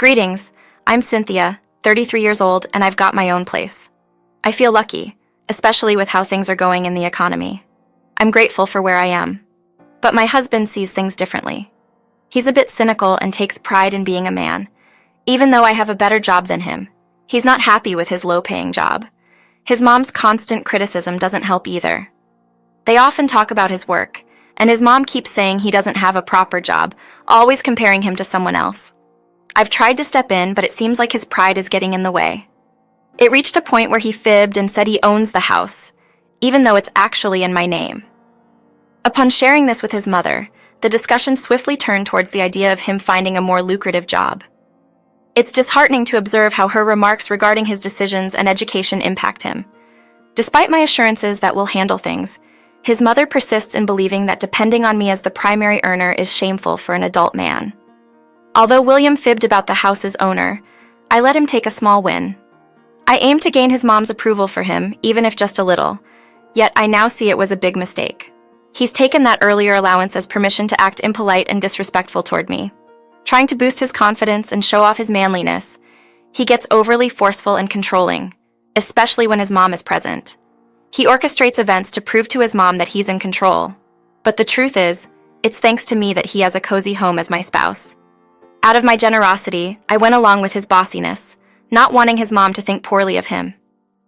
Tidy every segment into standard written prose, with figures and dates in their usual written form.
Greetings, I'm Cynthia, 33 years old, and I've got my own place. I feel lucky, especially with how things are going in the economy. I'm grateful for where I am. But my husband sees things differently. He's a bit cynical and takes pride in being a man. Even though I have a better job than him, he's not happy with his low-paying job. His mom's constant criticism doesn't help either. They often talk about his work, and his mom keeps saying he doesn't have a proper job, always comparing him to someone else. I've tried to step in, but it seems like his pride is getting in the way. It reached a point where he fibbed and said he owns the house, even though it's actually in my name. Upon sharing this with his mother, the discussion swiftly turned towards the idea of him finding a more lucrative job. It's disheartening to observe how her remarks regarding his decisions and education impact him. Despite my assurances that we'll handle things, his mother persists in believing that depending on me as the primary earner is shameful for an adult man. Although William fibbed about the house's owner, I let him take a small win. I aimed to gain his mom's approval for him, even if just a little, yet I now see it was a big mistake. He's taken that earlier allowance as permission to act impolite and disrespectful toward me. Trying to boost his confidence and show off his manliness, he gets overly forceful and controlling, especially when his mom is present. He orchestrates events to prove to his mom that he's in control. But the truth is, it's thanks to me that he has a cozy home as my spouse. Out of my generosity, I went along with his bossiness, not wanting his mom to think poorly of him.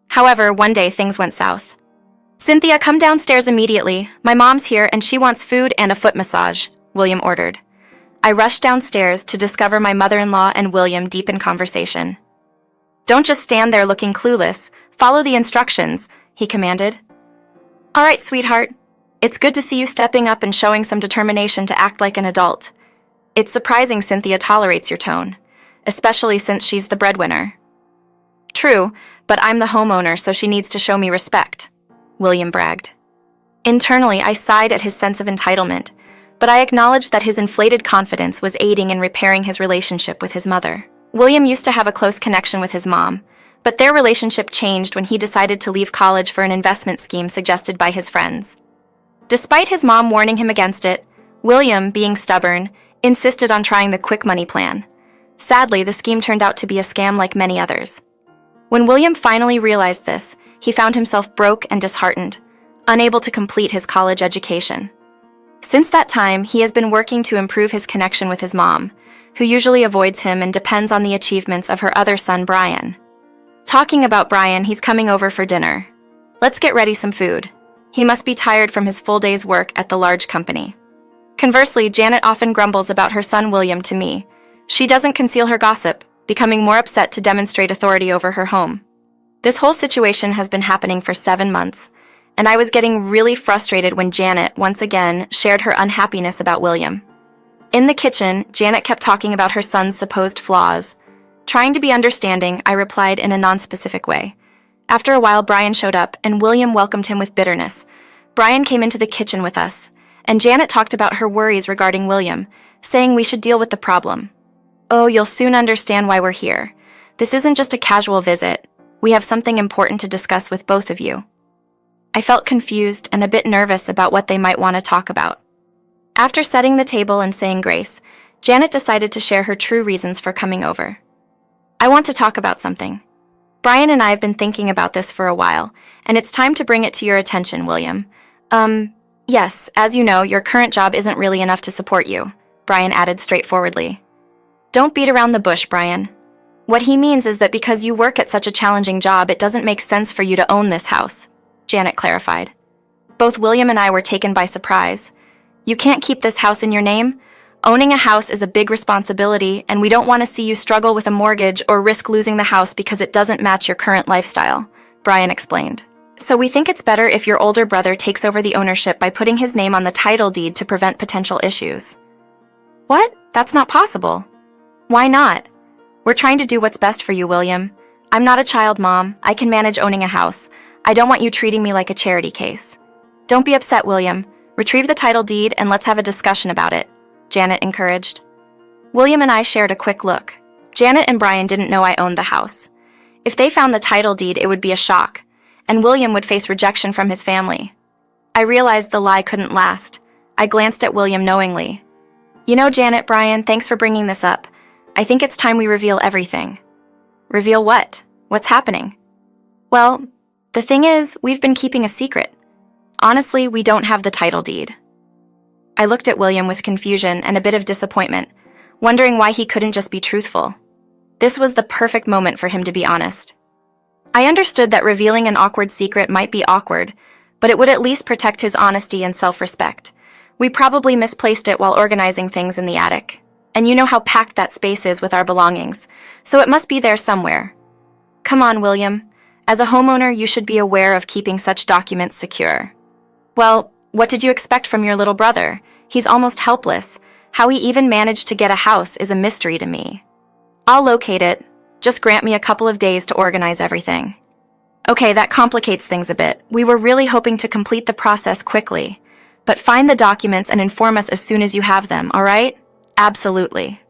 However, one day things went south. "Cynthia, come downstairs immediately. My mom's here and she wants food and a foot massage," William ordered. I rushed downstairs to discover my mother-in-law and William deep in conversation. "Don't just stand there looking clueless. Follow the instructions," he commanded. "All right, sweetheart. It's good to see you stepping up and showing some determination to act like an adult. It's surprising Cynthia tolerates your tone, especially since she's the breadwinner." "True, but I'm the homeowner, so she needs to show me respect," William bragged. Internally, I sighed at his sense of entitlement, but I acknowledged that his inflated confidence was aiding in repairing his relationship with his mother. William used to have a close connection with his mom, but their relationship changed when he decided to leave college for an investment scheme suggested by his friends. Despite his mom warning him against it, William, being stubborn, insisted on trying the quick money plan. Sadly, the scheme turned out to be a scam like many others. When William finally realized this, he found himself broke and disheartened, unable to complete his college education. Since that time, he has been working to improve his connection with his mom, who usually avoids him and depends on the achievements of her other son, Brian. Talking about Brian, he's coming over for dinner. Let's get ready some food. He must be tired from his full day's work at the large company. Conversely, Janet often grumbles about her son William to me. She doesn't conceal her gossip, becoming more upset to demonstrate authority over her home. This whole situation has been happening for 7 months, and I was getting really frustrated when Janet, once again, shared her unhappiness about William. In the kitchen, Janet kept talking about her son's supposed flaws. Trying to be understanding, I replied in a non-specific way. After a while, Brian showed up, and William welcomed him with bitterness. Brian came into the kitchen with us, and Janet talked about her worries regarding William, saying we should deal with the problem. "Oh, you'll soon understand why we're here. This isn't just a casual visit. We have something important to discuss with both of you." I felt confused and a bit nervous about what they might want to talk about. After setting the table and saying grace, Janet decided to share her true reasons for coming over. "I want to talk about something. Brian and I have been thinking about this for a while, and it's time to bring it to your attention, William. Yes, as you know, your current job isn't really enough to support you," Brian added straightforwardly. "Don't beat around the bush, Brian. What he means is that because you work at such a challenging job, it doesn't make sense for you to own this house," Janet clarified. Both William and I were taken by surprise. "You can't keep this house in your name? Owning a house is a big responsibility, and we don't want to see you struggle with a mortgage or risk losing the house because it doesn't match your current lifestyle," Brian explained. "So we think it's better if your older brother takes over the ownership by putting his name on the title deed to prevent potential issues." "What? That's not possible." "Why not? We're trying to do what's best for you, William. I'm not a child mom. I can manage owning a house. I don't want you treating me like a charity case." "Don't be upset, William. Retrieve the title deed and let's have a discussion about it," Janet encouraged. William and I shared a quick look. Janet and Brian didn't know I owned the house. If they found the title deed, it would be a shock, and William would face rejection from his family. I realized the lie couldn't last. I glanced at William knowingly. "You know, Janet, Brian, thanks for bringing this up. I think it's time we reveal everything. Reveal what? What's happening? Well, the thing is, we've been keeping a secret. Honestly, we don't have the title deed. I looked at William with confusion and a bit of disappointment, wondering why he couldn't just be truthful. This was the perfect moment for him to be honest. I understood that revealing an awkward secret might be awkward, but it would at least protect his honesty and self-respect. We probably misplaced it while organizing things in the attic. And you know how packed that space is with our belongings, so it must be there somewhere. Come on, William. As a homeowner, you should be aware of keeping such documents secure. Well, what did you expect from your little brother? He's almost helpless. How he even managed to get a house is a mystery to me. I'll locate it. Just grant me a couple of days to organize everything. Okay, that complicates things a bit. We were really hoping to complete the process quickly. But find the documents and inform us as soon as you have them, all right? Absolutely.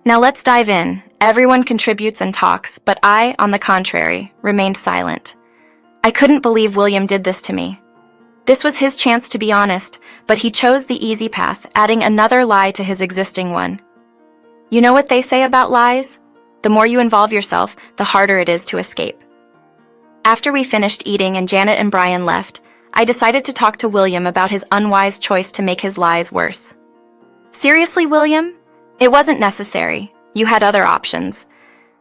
Now let's dive in. Everyone contributes and talks, but I, on the contrary, remained silent. I couldn't believe William did this to me. This was his chance to be honest, but he chose the easy path, adding another lie to his existing one. You know what they say about lies? The more you involve yourself, the harder it is to escape. After we finished eating and Janet and Brian left, I decided to talk to William about his unwise choice to make his lies worse. Seriously, William? It wasn't necessary. You had other options.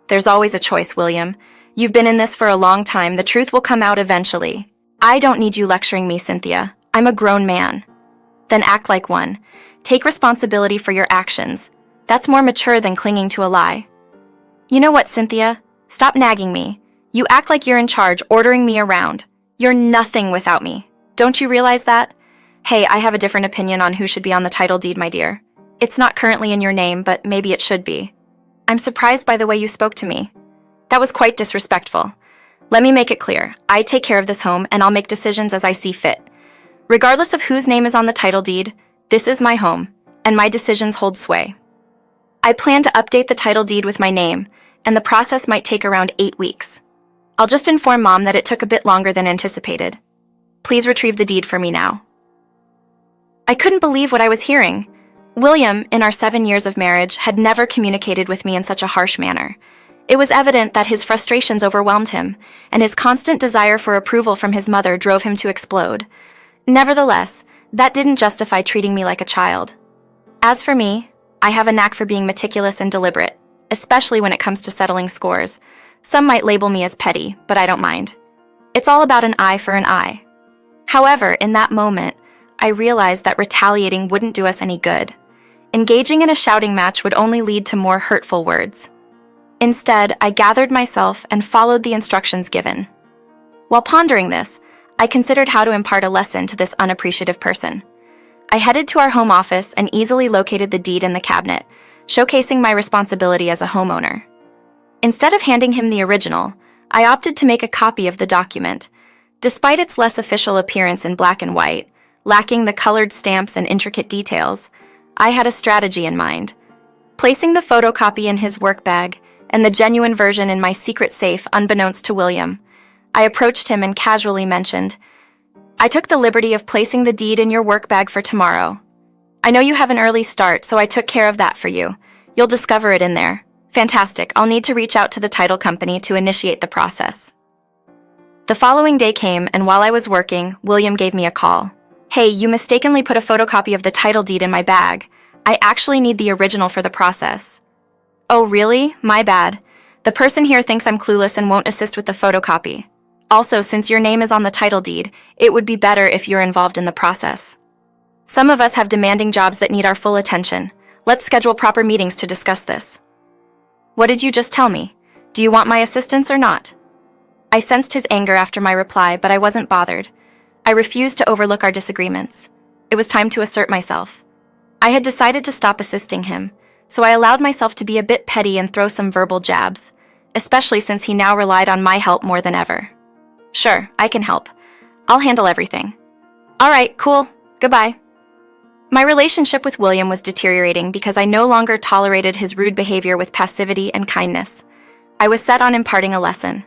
There's always a choice, William. You've been in this for a long time. The truth will come out eventually. I don't need you lecturing me, Cynthia. I'm a grown man. Then act like one. Take responsibility for your actions. That's more mature than clinging to a lie. You know what, Cynthia? Stop nagging me. You act like you're in charge, ordering me around. You're nothing without me. Don't you realize that? Hey, I have a different opinion on who should be on the title deed, my dear. It's not currently in your name, but maybe it should be. I'm surprised by the way you spoke to me. That was quite disrespectful. Let me make it clear. I take care of this home, and I'll make decisions as I see fit. Regardless of whose name is on the title deed, this is my home, and my decisions hold sway. I plan to update the title deed with my name, and the process might take around 8 weeks. I'll just inform Mom that it took a bit longer than anticipated. Please retrieve the deed for me now. I couldn't believe what I was hearing. William, in our 7 years of marriage, had never communicated with me in such a harsh manner. It was evident that his frustrations overwhelmed him, and his constant desire for approval from his mother drove him to explode. Nevertheless, that didn't justify treating me like a child. As for me, I have a knack for being meticulous and deliberate, especially when it comes to settling scores. Some might label me as petty, but I don't mind. It's all about an eye for an eye. However, in that moment, I realized that retaliating wouldn't do us any good. Engaging in a shouting match would only lead to more hurtful words. Instead, I gathered myself and followed the instructions given. While pondering this, I considered how to impart a lesson to this unappreciative person. I headed to our home office and easily located the deed in the cabinet, showcasing my responsibility as a homeowner. Instead of handing him the original, I opted to make a copy of the document. Despite its less official appearance in black and white, lacking the colored stamps and intricate details, I had a strategy in mind. Placing the photocopy in his work bag and the genuine version in my secret safe unbeknownst to William, I approached him and casually mentioned, "I took the liberty of placing the deed in your work bag for tomorrow. I know you have an early start, so I took care of that for you. You'll discover it in there. Fantastic. I'll need to reach out to the title company to initiate the process." The following day came, and while I was working, William gave me a call. "Hey, you mistakenly put a photocopy of the title deed in my bag. I actually need the original for the process." "Oh, really? My bad. The person here thinks I'm clueless and won't assist with the photocopy. Also, since your name is on the title deed, it would be better if you're involved in the process. Some of us have demanding jobs that need our full attention. Let's schedule proper meetings to discuss this." "What did you just tell me? Do you want my assistance or not?" I sensed his anger after my reply, but I wasn't bothered. I refused to overlook our disagreements. It was time to assert myself. I had decided to stop assisting him, so I allowed myself to be a bit petty and throw some verbal jabs, especially since he now relied on my help more than ever. "Sure, I can help. I'll handle everything." "All right, cool. Goodbye." My relationship with William was deteriorating because I no longer tolerated his rude behavior with passivity and kindness. I was set on imparting a lesson.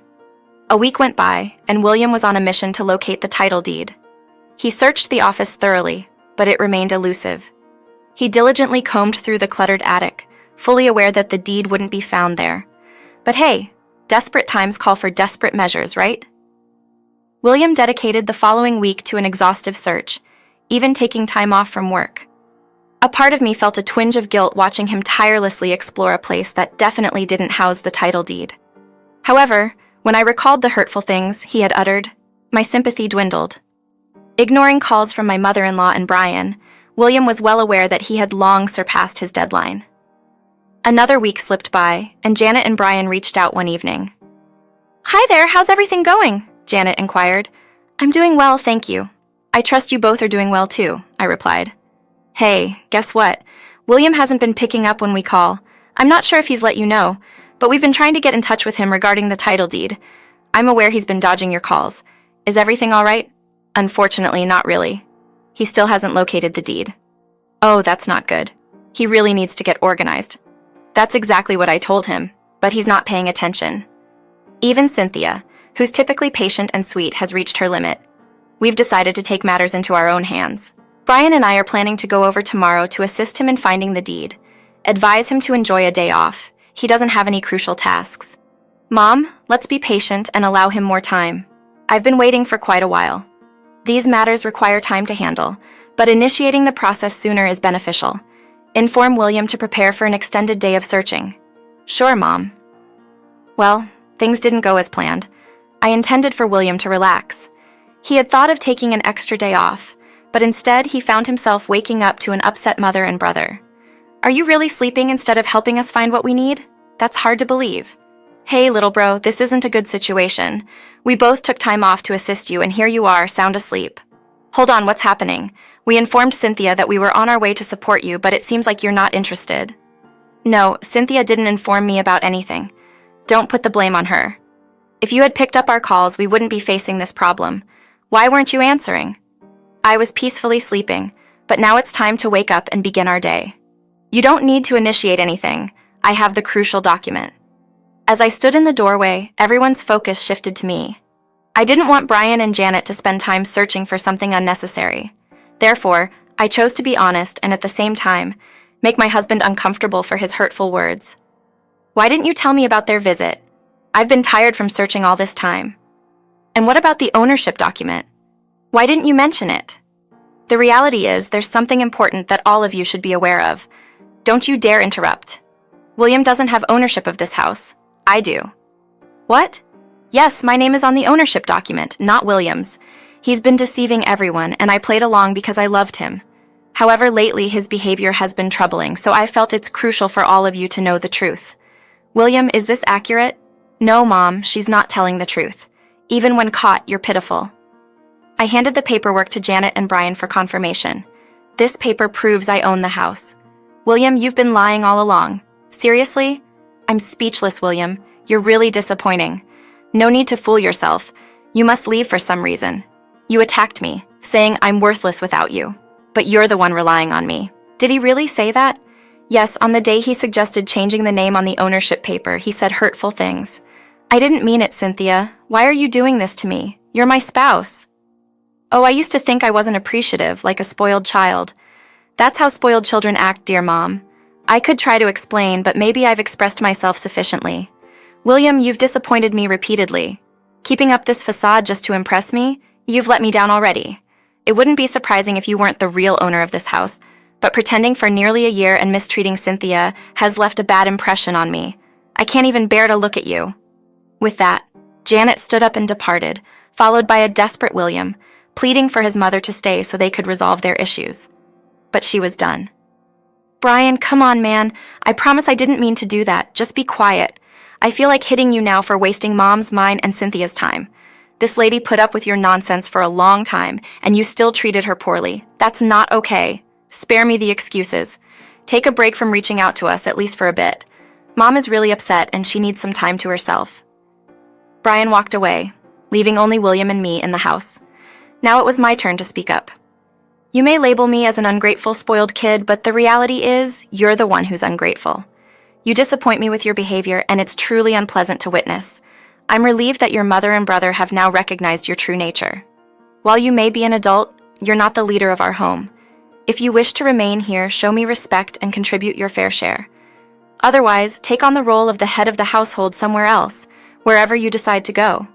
A week went by, and William was on a mission to locate the title deed. He searched the office thoroughly, but it remained elusive. He diligently combed through the cluttered attic, fully aware that the deed wouldn't be found there. But hey, desperate times call for desperate measures, right? William dedicated the following week to an exhaustive search, even taking time off from work. A part of me felt a twinge of guilt watching him tirelessly explore a place that definitely didn't house the title deed. However, when I recalled the hurtful things he had uttered, my sympathy dwindled. Ignoring calls from my mother-in-law and Brian, William was well aware that he had long surpassed his deadline. Another week slipped by, and Janet and Brian reached out one evening. "Hi there, how's everything going?" Janet inquired. "I'm doing well, thank you. I trust you both are doing well too," I replied. "Hey, guess what? William hasn't been picking up when we call. I'm not sure if he's let you know, but we've been trying to get in touch with him regarding the title deed. I'm aware he's been dodging your calls. Is everything all right?" "Unfortunately, not really. He still hasn't located the deed." "Oh, that's not good. He really needs to get organized." That's exactly what I told him, but he's not paying attention. Even Cynthia, who's typically patient and sweet, has reached her limit. We've decided to take matters into our own hands. Brian and I are planning to go over tomorrow to assist him in finding the deed. Advise him to enjoy a day off. He doesn't have any crucial tasks. Mom, let's be patient and allow him more time. I've been waiting for quite a while. These matters require time to handle, but initiating the process sooner is beneficial. Inform William to prepare for an extended day of searching. Sure, Mom. Well, things didn't go as planned. I intended for William to relax. He had thought of taking an extra day off, but instead he found himself waking up to an upset mother and brother. "Are you really sleeping instead of helping us find what we need? That's hard to believe." "Hey, little bro, this isn't a good situation. We both took time off to assist you, and here you are, sound asleep." "Hold on, what's happening? We informed Cynthia that we were on our way to support you, but it seems like you're not interested." "No, Cynthia didn't inform me about anything. Don't put the blame on her. If you had picked up our calls, we wouldn't be facing this problem. Why weren't you answering?" "I was peacefully sleeping, but now it's time to wake up and begin our day." "You don't need to initiate anything. I have the crucial document." As I stood in the doorway, everyone's focus shifted to me. I didn't want Brian and Janet to spend time searching for something unnecessary. Therefore, I chose to be honest and at the same time, make my husband uncomfortable for his hurtful words. "Why didn't you tell me about their visit? I've been tired from searching all this time." "And what about the ownership document? Why didn't you mention it?" The reality is, there's something important that all of you should be aware of. Don't you dare interrupt. William doesn't have ownership of this house. I do. What? Yes, my name is on the ownership document, not William's. He's been deceiving everyone, and I played along because I loved him. However, lately his behavior has been troubling, so I felt it's crucial for all of you to know the truth. William, is this accurate? No, Mom, she's not telling the truth. Even when caught, you're pitiful. I handed the paperwork to Janet and Brian for confirmation. This paper proves I own the house. William, you've been lying all along. Seriously? I'm speechless, William. You're really disappointing. No need to fool yourself. You must leave for some reason. You attacked me, saying I'm worthless without you. But you're the one relying on me. Did he really say that? Yes, on the day he suggested changing the name on the ownership paper, he said hurtful things. I didn't mean it, Cynthia. Why are you doing this to me? You're my spouse. Oh, I used to think I wasn't appreciative, like a spoiled child. That's how spoiled children act, dear Mom. I could try to explain, but maybe I've expressed myself sufficiently. William, you've disappointed me repeatedly. Keeping up this facade just to impress me? You've let me down already. It wouldn't be surprising if you weren't the real owner of this house, but pretending for nearly a year and mistreating Cynthia has left a bad impression on me. I can't even bear to look at you. With that, Janet stood up and departed, followed by a desperate William, pleading for his mother to stay so they could resolve their issues. But she was done. Brian, come on, man. I promise I didn't mean to do that. Just be quiet. I feel like hitting you now for wasting Mom's, mine, and Cynthia's time. This lady put up with your nonsense for a long time, and you still treated her poorly. That's not okay. Spare me the excuses. Take a break from reaching out to us, at least for a bit. Mom is really upset, and she needs some time to herself. Brian walked away, leaving only William and me in the house. Now it was my turn to speak up. You may label me as an ungrateful, spoiled kid, but the reality is, you're the one who's ungrateful. You disappoint me with your behavior, and it's truly unpleasant to witness. I'm relieved that your mother and brother have now recognized your true nature. While you may be an adult, you're not the leader of our home. If you wish to remain here, show me respect and contribute your fair share. Otherwise, take on the role of the head of the household somewhere else, wherever you decide to go."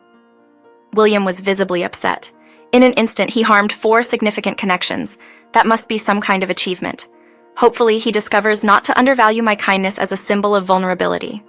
William was visibly upset. In an instant, he harmed 4 significant connections. That must be some kind of achievement. Hopefully, he discovers not to undervalue my kindness as a symbol of vulnerability.